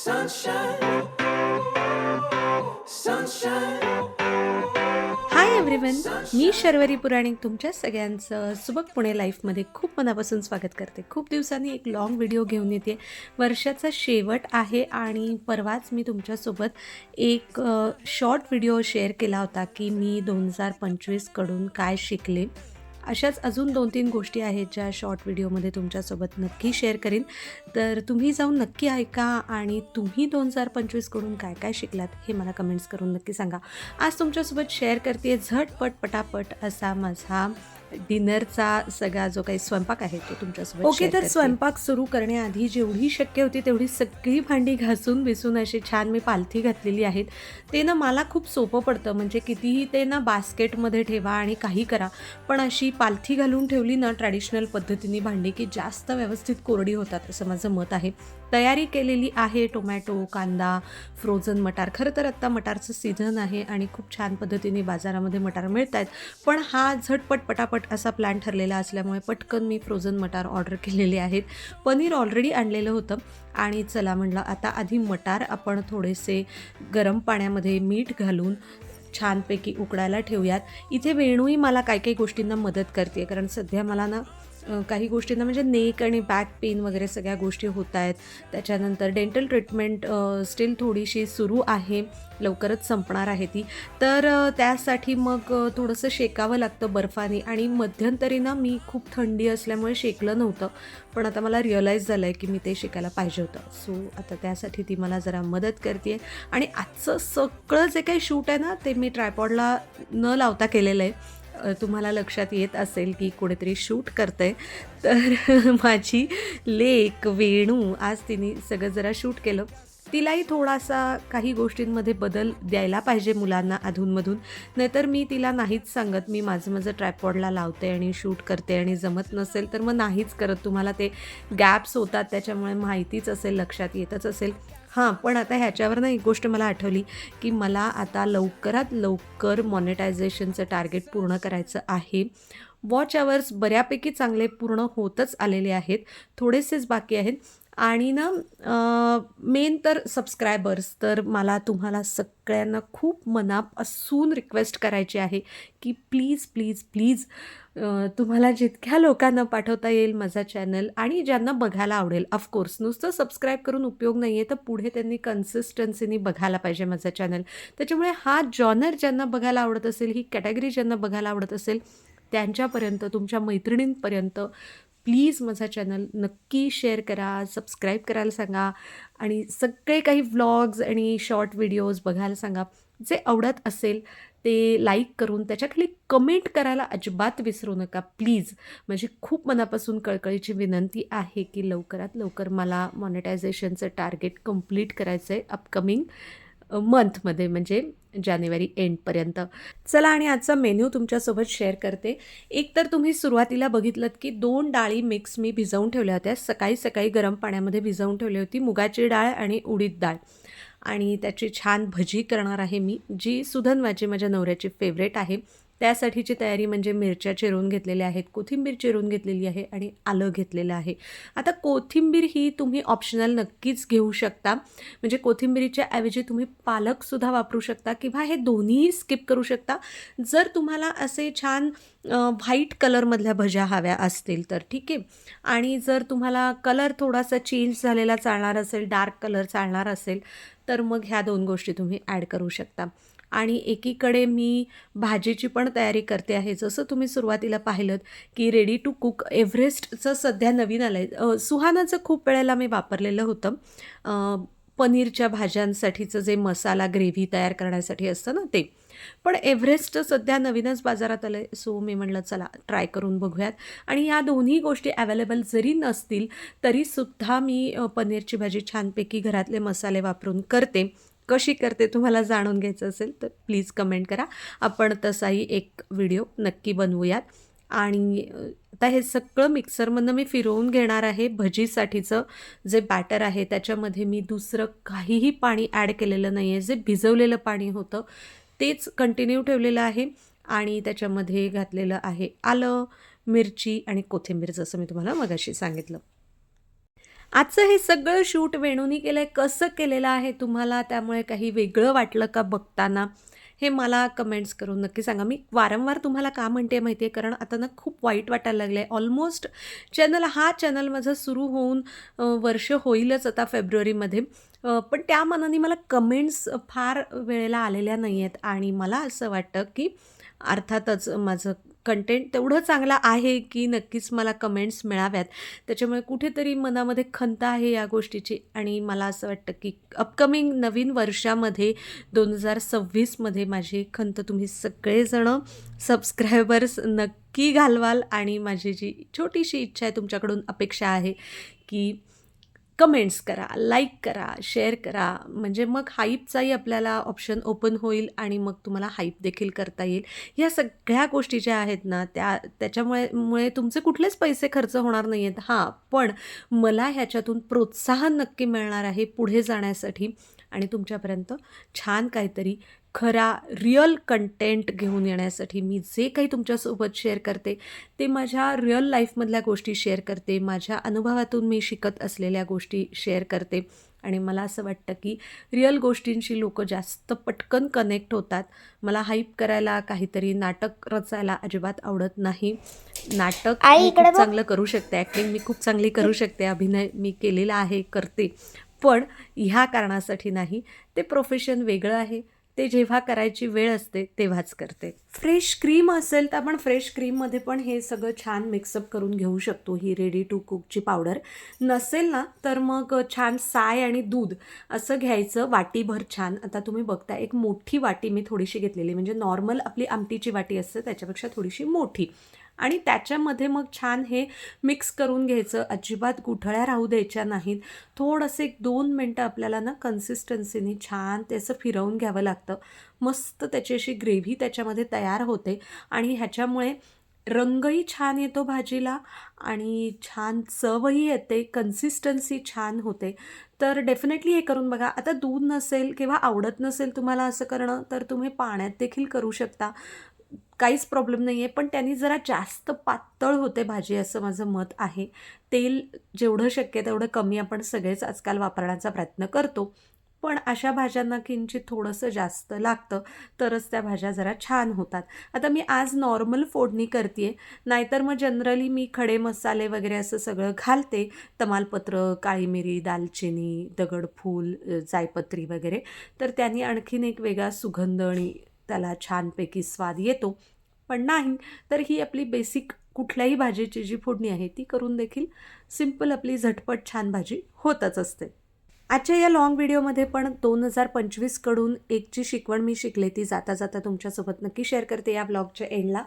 Sunshine, sunshine, hi everyone. मी sunshine. Sharvari Puranik तुमच्या सगळ्यांचं सुबक पुणे लाईफमध्ये खूप मनापासून स्वागत करते. खूप दिवसांनी एक लाँग व्हिडिओ घेऊन येते. वर्षाचा शेवट आहे आणि परवाच मी तुमच्यासोबत एक शॉर्ट व्हिडिओ शेअर केला होता की मी 2025कडून काय शिकले. अशाच अजून 2-3 गोष्टी आहेत ज्या शॉर्ट व्हिडिओमध्ये तुमच्यासोबत नक्की शेअर करीन. तर तुम्ही जाऊन नक्की ऐका आणि तुम्ही 2025कडून काय काय शिकलात हे मला कमेंट्स करून नक्की सांगा. आज तुमच्यासोबत शेअर करते झटपट पटापट असा माझा डिनरचा सगळा जो काही स्वयंपाक आहे तो तुमच्यासोबत ओके. तर स्वयंपाक सुरू करण्याआधी जेवढी शक्य होती तेवढी सगळी भांडी घासून बिसून अशी छान मी पालथी घातलेली आहेत. ते ना मला खूप सोपं पडतं, म्हणजे कितीही ते ना बास्केटमध्ये ठेवा आणि काही करा, पण अशी पालथी घालून ठेवली ना ट्रॅडिशनल पद्धतीने भांडी की जास्त व्यवस्थित कोरडी होतात असं माझं मत आहे. तयारी केलेली आहे. टोमॅटो, कांदा, फ्रोझन मटार. खरं तर आत्ता मटारचं सीझन आहे आणि खूप छान पद्धतीने बाजारामध्ये मटार मिळत आहेत, पण हा झटपट पटापट असा प्लॅन ठरलेला असल्यामुळे पटकन मी फ्रोझन मटार ऑर्डर केलेले आहेत. पनीर ऑलरेडी आणलेलं होतं आणि चला म्हटलं आता आधी मटार आपण थोडेसे गरम पाण्यामध्ये मीठ घालून छानपैकी उकडायला ठेवूयात. इथे वेणूही मला काही काही गोष्टींना मदत करते, कारण सध्या मला ना काही गोष्टींना म्हणजे नेक आणि बॅक पेन वगैरे सगळ्या गोष्टी होत आहेत. त्याच्यानंतर डेंटल ट्रीटमेंट स्टील थोडीशी सुरू आहे, लवकरच संपणार आहे ती. तर त्यासाठी मग थोडंसं शेकावं लागतं बर्फाने, आणि मध्यंतरी ना मी खूप थंडी असल्यामुळे शेकलं नव्हतं, पण आता मला रिअलाईज झालं आहे की मी ते शिकायला पाहिजे होतं. सो आता त्यासाठी ती मला जरा मदत करते आहे. आणि आजचं सगळं जे काही शूट आहे ना ते मी ट्रायपॉडला न लावता केलेलं आहे. तुम्हाला लक्षात येत असेल की कोणीतरी शूट करतंय. तर माझी लेक वेणू आज तिने सगळं जरा शूट केलं. तिलाही थोडासा काही गोष्टींमध्ये बदल द्यायला पाहिजे मुलांना अधूनमधून, नाहीतर मी तिला नाहीच सांगत. मी माझं ट्रायपॉडला लावते आणि शूट करते आणि जमत नसेल तर मग नाहीच करत. तुम्हाला ते गॅप्स होतात त्याच्यामुळे माहितीच असेल, लक्षात येतच असेल. हां, पण आता ह्याच्यावरनं एक गोष्ट मला आठवली की मला आता लवकरात लवकर मॉनिटायझेशनचं टार्गेट पूर्ण करायचं आहे. वॉच अवर्स बऱ्यापैकी चांगले पूर्ण होतच आलेले आहेत, थोडेसेच बाकी आहेत. आणि ना मेन तर सबस्क्रायबर्स, तर मला तुम्हाला सगळ्यांना खूप मनापासून रिक्वेस्ट करायची आहे की प्लीज प्लीज प्लीज तुम्हाला जितक्या लोकांना पाठवता येईल माझा चॅनल, आणि ज्यांना बघायला आवडेल, ऑफकोर्स नुसतं सबस्क्राईब करून उपयोग नाही आहे, तर पुढे त्यांनी कन्सिस्टन्सीनी बघायला पाहिजे माझं चॅनल. त्याच्यामुळे हा जॉनर ज्यांना बघायला आवडत असेल, ही कॅटेगरी ज्यांना बघायला आवडत असेल, त्यांच्यापर्यंत, तुमच्या मैत्रिणींपर्यंत प्लीज माझा चॅनल नक्की शेअर करा, सबस्क्राईब करायला सांगा आणि सगळे काही व्लॉग्स आणि शॉर्ट व्हिडिओज बघायला सांगा. जे आवडत असेल ते लाईक करून त्याच्याखाली कमेंट करायला अजिबात विसरू नका प्लीज. माझी खूप मनापासून कळकळीची विनंती आहे की लवकरात लवकर मला मॉनिटायझेशनचं टार्गेट कंप्लीट करायचं आहे अपकमिंग मंथमध्ये, म्हणजे जानेवारी एंडपर्यंत. चला आणि आजचा मेन्यू तुमच्यासोबत शेअर करते. एक तर तुम्ही सुरुवातीला बघितलंत की 2 डाळी मिक्स मी भिजवून ठेवल्या होत्या. सकाळी सकाळी गरम पाण्यामध्ये भिजवून ठेवली होती. मुगाची डाळ आणि उडीद डाळ, आणि त्याची छान भजी करणार आहे मी, जी सुधन्वाची माझ्या नवऱ्याची फेवरेट आहे. त्यासाठीची तयारी म्हणजे मिरच्या चिरून घेतलेल्या आहेत, कोथिंबीर चिरून घेतलेली आहे आणि आलं घेतलेलं आहे. आता कोथिंबीर ही तुम्ही ऑप्शनल नक्कीच घेऊ शकता, म्हणजे कोथिंबीरीच्या ऐवजी तुम्ही पालकसुद्धा वापरू शकता किंवा हे दोन्हीही स्किप करू शकता. जर तुम्हाला असे छान व्हाईट कलरमधल्या भज्या हव्या असतील तर ठीक आहे, आणि जर तुम्हाला कलर थोडासा चेंज झालेला चालणार असेल, डार्क कलर चालणार असेल, तर मग ह्या 2 गोष्टी तुम्ही ॲड करू शकता. आणि एकीकडे मी भाजीची पण तयारी करते आहे. जसं तुम्ही सुरुवातीला पाहिलंत की रेडी टू कुक एव्हरेस्टचं सध्या नवीन आलं आहे. सुहानाचं खूप वेळेला मी वापरलेलं होतं. पनीरच्या भाज्यांसाठीचं जे मसाला ग्रेव्ही तयार करण्यासाठी असतं ना ते. पण एव्हरेस्ट सध्या नवीनच बाजारात आलं आहे, सो मी म्हटलं चला ट्राय करून बघूयात. आणि या दोन्ही गोष्टी अवेलेबल जरी नसतील तरीसुद्धा मी पनीरची भाजी छानपैकी घरातले मसाले वापरून करते. कशी करते तुम्हाला जाणून घ्यायचं असेल तर प्लीज कमेंट करा. आपण तसाही एक व्हिडिओ नक्की बनवूयात. आणि आता हे सगळं मिक्सरमधनं मी फिरवून घेणार आहे. भजीसाठीचं जे बॅटर आहे त्याच्यामध्ये मी दुसरं काहीही पाणी ॲड केलेलं नाही आहे. जे भिजवलेलं पाणी होतं तेच कंटिन्यू ठेवलेलं आहे आणि त्याच्यामध्ये घातलेलं आहे आलं, मिरची आणि कोथिंबीर, जसं मी तुम्हाला मगाशी सांगितलं. आजचं हे सगळं शूट वेणूनी केलं आहे, कसं केलेलं आहे तुम्हाला त्यामुळे काही वेगळं वाटलं का बघताना? हे मला कमेंट्स करून नक्की सांगा. मी वारंवार तुम्हाला का म्हणते माहिती आहे, कारण आता ना खूप वाईट वाटायला लागलं आहे. ऑलमोस्ट हा चॅनल माझं सुरू होऊन वर्ष होईलच आता फेब्रुवारीमध्ये. पण त्या मानाने मला कमेंट्स फार वेळेला आलेल्या नाही आहेत आणि मला असं वाटतं, की अर्थातच माझं कंटेंट तेवढं चांगलं आहे, की नक्कीच मला कमेंट्स मिळाव्यात. त्याच्यामुळे कुठेतरी मनामध्ये खंत आहे या गोष्टीची आणि मला असं वाटतं, की अपकमिंग नवीन वर्षामध्ये 2026मध्ये माझी खंत तुम्ही सगळेजणं सबस्क्रायबर्स नक्की घालवाल आणि माझी जी छोटीशी इच्छा आहे तुमच्याकडून अपेक्षा आहे, की कमेंट्स करा, लाईक करा, शेअर करा. म्हणजे मग हाईपचाही आपल्याला ऑप्शन ओपन होईल आणि मग तुम्हाला हाईप देखील करता येईल. ह्या सगळ्या गोष्टी ज्या आहेत ना, त्याच्यामुळे तुमचे कुठलेच पैसे खर्च होणार नाही आहेत. हां, पण मला ह्याच्यातून प्रोत्साहन नक्की मिळणार आहे पुढे जाण्यासाठी आणि तुमच्यापर्यंत छान काहीतरी खरा रिअल कंटेंट घेऊन येण्यासाठी मी जे काही तुमच्यासोबत शेअर करते ते माझ्या रिअल लाईफमधल्या गोष्टी शेअर करते, माझ्या अनुभवातून मी शिकत असलेल्या गोष्टी शेअर करते आणि मला असं वाटतं की रिअल गोष्टींशी लोकं जास्त पटकन कनेक्ट होतात. मला हाईप करायला, काहीतरी नाटक रचायला अजिबात आवडत नाही. नाटक आई मी इकडे खूप बघ. चांगलं करू शकते, ॲक्टिंग मी खूप चांगली करू शकते, अभिनय मी केलेला आहे, करते. पण ह्या कारणासाठी नाही. ते प्रोफेशन वेगळं आहे. ते जेव्हा करायची वेळ असते तेव्हाच करते. फ्रेश क्रीम असेल तर आपण फ्रेश क्रीममध्ये पण हे सगळं छान मिक्सअप करून घेऊ शकतो, ही रेडी टू कुकची पावडर. नसेल ना तर मग छान साय आणि दूध असं घ्यायचं वाटीभर छान. आता तुम्ही बघता एक मोठी वाटी मी थोडीशी घेतलेली, म्हणजे नॉर्मल आपली आमटीची वाटी असते त्याच्यापेक्षा थोडीशी मोठी, आणि त्याच्यामध्ये मग छान हे मिक्स करून घ्यायचं. अजिबात गुठळ्या राहू द्यायच्या नाहीत. थोडंसं एक 2 मिनटं आपल्याला ना कन्सिस्टन्सीने छान ते असं फिरवून घ्यावं लागतं. मस्त त्याची अशी ग्रेव्ही त्याच्यामध्ये तयार होते आणि ह्याच्यामुळे रंगही छान येतो भाजीला आणि छान चवही येते, कन्सिस्टन्सी छान होते. तर डेफिनेटली हे करून बघा. आता दूध नसेल किंवा आवडत नसेल तुम्हाला असं करणं, तर तुम्ही पाण्यात देखील करू शकता. काहीच प्रॉब्लेम नाही आहे. पण त्यांनी जरा जास्त पातळ होते भाजी असं माझं मत आहे. तेल जेवढं शक्य आहे तेवढं कमी आपण सगळेच आजकाल वापरण्याचा प्रयत्न करतो. पण अशा भाज्यांना किंचित थोडंसं जास्त लागतं, तरच त्या भाज्या जरा छान होतात. आता मी आज नॉर्मल फोडणी करते, नाहीतर मग जनरली मी खडे मसाले वगैरे असं सगळं घालते. तमालपत्र, काळी मिरी, दालचिनी, दगडफूल, जायपत्री वगैरे. तर त्यांनी आणखीन एक वेगळा सुगंध आणि त्याला छानपैकी स्वाद येतो. पण नाही तर ही आपली बेसिक कुठल्याही भाजीची जी फोडणी आहे ती करून देखील सिंपल आपली झटपट छान भाजी होतच असते. आजच्या या लाँग व्हिडिओमध्ये पण 2025 कडून एकची शिकवण मी शिकले, ती जाता जाता तुमच्यासोबत नक्की शेअर करते या ब्लॉगच्या एंडला.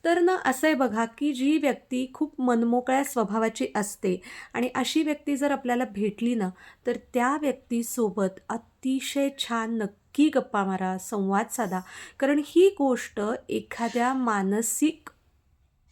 तर ना असं आहे बघा, की जी व्यक्ती खूप मनमोकळ्या स्वभावाची असते आणि अशी व्यक्ती जर आपल्याला भेटली ना, तर त्या व्यक्तीसोबत अतिशय छान नक्की गप्पा मारा, संवाद साधा. कारण ही गोष्ट एखाद्या मानसिक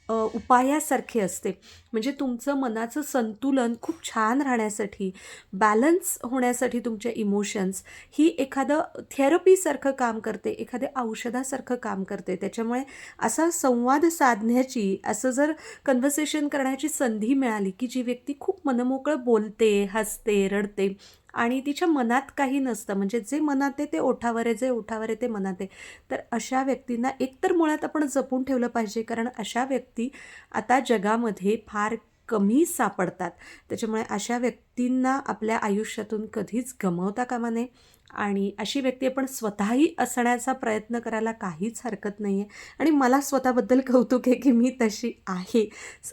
उपायासारखी असते. म्हणजे तुमचं मनाचं संतुलन खूप छान राहण्यासाठी, बॅलन्स होण्यासाठी तुमचे इमोशन्स, ही एखादं थेरपीसारखं काम करते, एखाद्या औषधासारखं काम करते. त्याच्यामुळे असा संवाद साधण्याची, असं जर कन्व्हर्सेशन करण्याची संधी मिळाली, की जी व्यक्ती खूप मनमोकळं बोलते, हसते, रडते आणि तिच्या मनात काही नसतं, म्हणजे जे मनात आहे ते ओठावर आहे, जे ओठावर आहे ते मनात आहे. तर अशा व्यक्तींना एकतर मुळात आपण जपून ठेवलं पाहिजे, कारण अशा व्यक्ती आता जगामध्ये फार कमी सापडतात. त्याच्यामुळे अशा व्यक्तींना आपल्या आयुष्यातून कधीच गमावता कामा नये आणि अशी व्यक्ती आपण स्वतःही असण्याचा प्रयत्न करायला काहीच हरकत नाही आहे. आणि मला स्वतःबद्दल कौतुक आहे, की मी तशी आहे.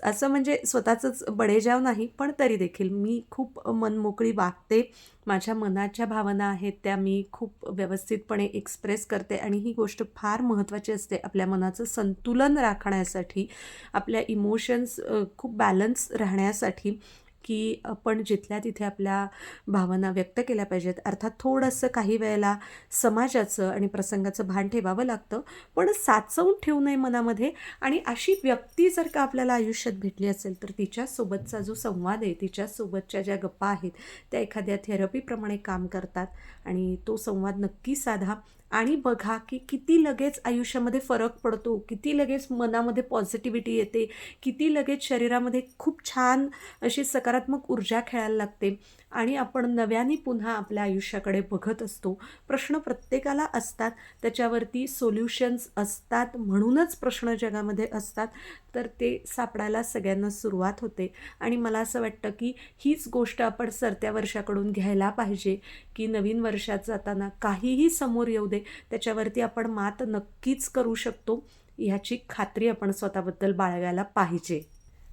असं म्हणजे स्वतःचंच बडेजाव नाही, पण तरी देखील मी खूप मनमोकळी वागते. माझ्या मनाच्या भावना आहेत त्या मी खूप व्यवस्थितपणे एक्सप्रेस करते आणि ही गोष्ट फार महत्त्वाची असते आपल्या मनाचं संतुलन राखण्यासाठी, आपल्या इमोशन्स खूप बॅलन्स राहण्यासाठी, की आपण जिथल्या तिथे आपल्या भावना व्यक्त केल्या पाहिजेत. अर्थात थोडंसं काही वेळेला समाजाचं आणि प्रसंगाचं भान ठेवावं लागतं, पण साचवून ठेवू नये मनामध्ये. आणि अशी व्यक्ती जर का आपल्याला आयुष्यात भेटली असेल, तर तिच्यासोबतचा जो संवाद आहे, तिच्यासोबतच्या ज्या गप्पा आहेत, त्या एखाद्या थेरपीप्रमाणे काम करतात आणि तो संवाद नक्की साधा. आणि बघा की किती लगेच आयुष्यामध्ये फरक पडतो, किती लगेच मनामध्ये पॉझिटिव्हिटी येते, किती लगेच शरीरामध्ये खूप छान अशी सकारात्मक ऊर्जा खेळायला लागते आणि आपण नव्याने पुन्हा आपल्या आयुष्याकडे बघत असतो. प्रश्न प्रत्येकाला असतात, त्याच्यावरती सोल्युशन्स असतात, म्हणूनच प्रश्न जगामध्ये असतात. तर ते सापडायला सगळ्यांना सुरुवात होते आणि मला असं वाटतं की हीच गोष्ट आपण सरत्या वर्षाकडून घ्यायला पाहिजे, की नवीन वर्षात जाताना काहीही समोर येऊ दे, त्याच्यावरती आपण मात नक्कीच करू शकतो, ह्याची खात्री आपण स्वतःबद्दल बाळगायला पाहिजे.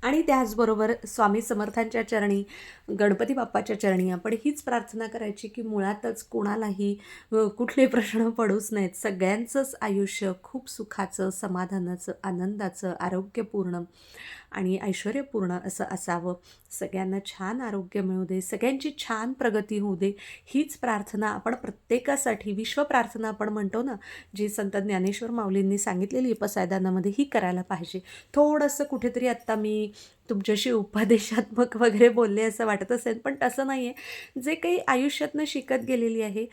आणि त्याचबरोबर स्वामी समर्थांच्या चरणी, गणपती बाप्पाच्या चरणी आपण हीच प्रार्थना करायची, की मुळातच कोणालाही कुठले प्रश्न पडूच नयेत. सगळ्यांचंच आयुष्य खूप सुखाचं, समाधानाचं, आनंदाचं, आरोग्यपूर्ण आणि ऐश्वर्यपूर्ण असं असावं. सगळ्यांना छान आरोग्य मिळू दे, सगळ्यांची छान प्रगती होऊ दे, हीच प्रार्थना आपण प्रत्येकासाठी, विश्वप्रार्थना आपण म्हणतो ना, जी संत ज्ञानेश्वर माऊलींनी सांगितलेली पसायदानामध्ये, ही करायला पाहिजे. थोडंसं कुठेतरी आत्ता मी तुमच्याशी उपदेशात्मक वगैरे बोलले असं वाटत असेल, पण तसं नाही आहे. जे काही आयुष्यातनं शिकत गेलेली आहे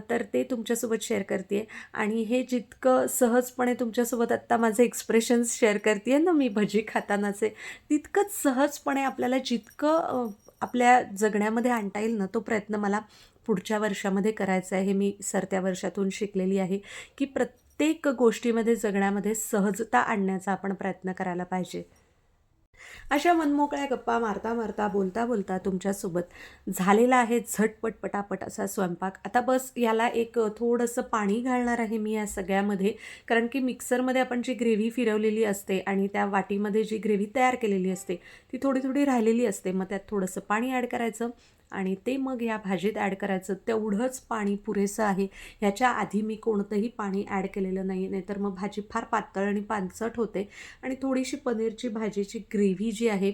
तर ते तुमच्यासोबत शेअर करते आहे. आणि हे जितकं सहजपणे तुमच्यासोबत आत्ता माझे एक्सप्रेशन्स शेअर करते आहे ना मी भजी खातानाचे, तितकंच सहजपणे आपल्याला जितकं आपल्या जगण्यामध्ये आणता येईल ना, तो प्रयत्न मला पुढच्या वर्षामध्ये करायचा आहे. हे मी सरत्या वर्षातून शिकलेली आहे, की प्रत्येक गोष्टीमध्ये जगण्यामध्ये सहजता आणण्याचा आपण प्रयत्न करायला पाहिजे. अशा मनमोकळ्या गप्पा मारता मारता, बोलता बोलता तुमच्यासोबत झालेला आहे झटपट पटापट असा स्वयंपाक. आता बस याला एक थोडंसं पाणी घालणार आहे मी या सगळ्यामध्ये, कारण की मिक्सरमध्ये आपण जी ग्रेव्ही फिरवलेली असते आणि त्या वाटीमध्ये जी ग्रेव्ही तयार केलेली असते ती थोडी थोडी राहिलेली असते. मग त्यात थोडंसं पाणी ॲड करायचं आणि ते मग या भाजीत ॲड करायचं. तेवढंच पाणी पुरेसं आहे. ह्याच्या आधी मी कोणतंही पाणी ॲड केलेलं नाही, नाहीतर मग भाजी फार पातळ आणि पानसट होते आणि थोडीशी पनीरची भाजीची ग्रेव्ही जी आहे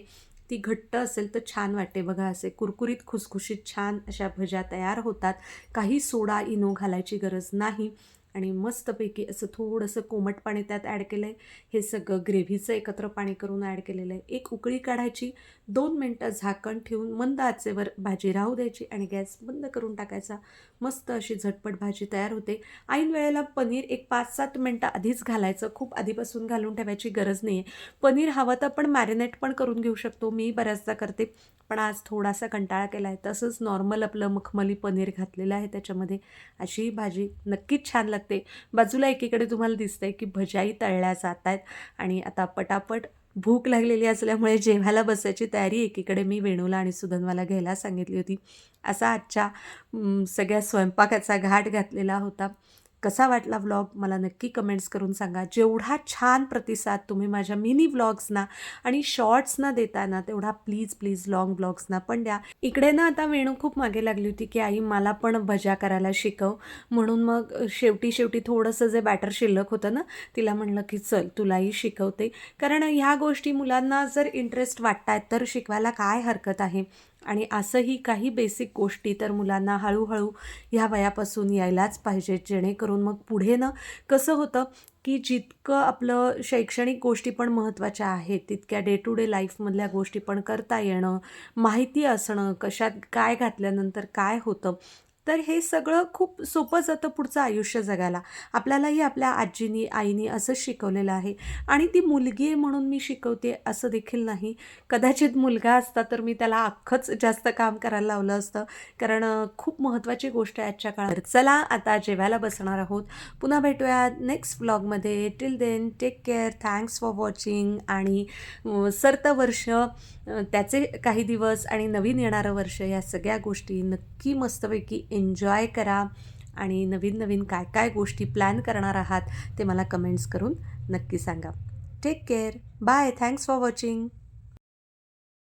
ती घट्ट असेल तर छान वाटते. बघा असे कुरकुरीत खुसखुशीत छान अशा भज्या तयार होतात. काही सोडा इनो घालायची गरज नाही आणि मस्तपैकी असं थोडंसं कोमट पाणी त्यात ॲड केलं आहे. हे सगळं ग्रेव्हीचं एकत्र पाणी करून ॲड केलेलं आहे. एक उकळी काढायची, 2 मिनटं झाकण ठेवून मंद आचेवर भाजी राहू द्यायची आणि गॅस बंद करून टाकायचा. मस्त अशी झटपट भाजी तयार होते. ऐन वेळेला पनीर एक 5-7 मिनटं आधीच घालायचं, खूप आधीपासून घालून ठेवायची गरज नाही आहे. पनीर हवं तर आपण मॅरिनेट पण करून घेऊ शकतो, मी बऱ्याचदा करते, पण आज थोडासा कंटाळा केला आहे. तसंच नॉर्मल आपलं मखमली पनीर घातलेलं आहे त्याच्यामध्ये. अशी ही भाजी नक्कीच छान लागते. बाजूला एकीकडे तुम्हाला दिसतंय की भज्याही तळल्या जात आहेत आणि आता पटापट भूक लागलेली असल्यामुळे जेवायला बसायची तयारी एकीकडे मी वेणूला आणि सुधन्वाला घ्यायला सांगितली होती. असा आजच्या सगळ्या स्वयंपाकाचा घाट घातलेला होता. कसा वाटला व्लॉग मला नक्की कमेंट्स करून सांगा. जेवढा छान प्रतिसाद तुम्ही माझ्या मिनी व्लॉग्सना आणि शॉर्ट्सना देता ना, तेवढा प्लीज प्लीज लाँग व्लॉग्सना पण द्या. इकडे ना आता वेणू खूप मागे लागली होती की आई मला पण भज्या करायला शिकव. म्हणून मग शेवटी थोडंसं जे बॅटर शिल्लक होतं ना, तिला म्हणलं की चल तुलाही शिकवते. कारण ह्या गोष्टी मुलांना जर इंटरेस्ट वाटतायत तर शिकवायला काय हरकत आहे. आणि असंही काही बेसिक गोष्टी तर मुलांना हळूहळू ह्या वयापासून यायलाच पाहिजे, जेणेकरून मग पुढे ना कसं होतं की जितकं आपलं शैक्षणिक गोष्टी पण महत्त्वाच्या आहेत, तितक्या डे टू डे लाईफमधल्या गोष्टी पण करता येणं, माहिती असणं, कशात काय घातल्यानंतर काय होतं, तर हे सगळं खूप सोपं जातं पुढचं आयुष्य जगायला. आपल्यालाही आपल्या आजीनी, आईनी असंच शिकवलेलं आहे आणि ती मुलगी आहे म्हणून मी शिकवते असं देखील नाही. कदाचित मुलगा असता तर मी त्याला अख्खंच जास्त काम करायला लावलं असतं, कारण खूप महत्त्वाची गोष्ट आहे आजच्या काळात. चला आता जेवायला बसणार आहोत. पुन्हा भेटूया नेक्स्ट व्लॉगमध्ये. Till then take care. Thanks for watching. आणि सरतं वर्ष, त्याचे काही दिवस आणि नवीन येणारं वर्ष, या सगळ्या गोष्टी नक्की मस्तपैकी एन्जॉय करा. आणि नवीन नवीन काय काय गोष्टी प्लॅन करणार आहात ते मला कमेंट्स करून नक्की सांगा. Take care. Bye. Thanks for watching.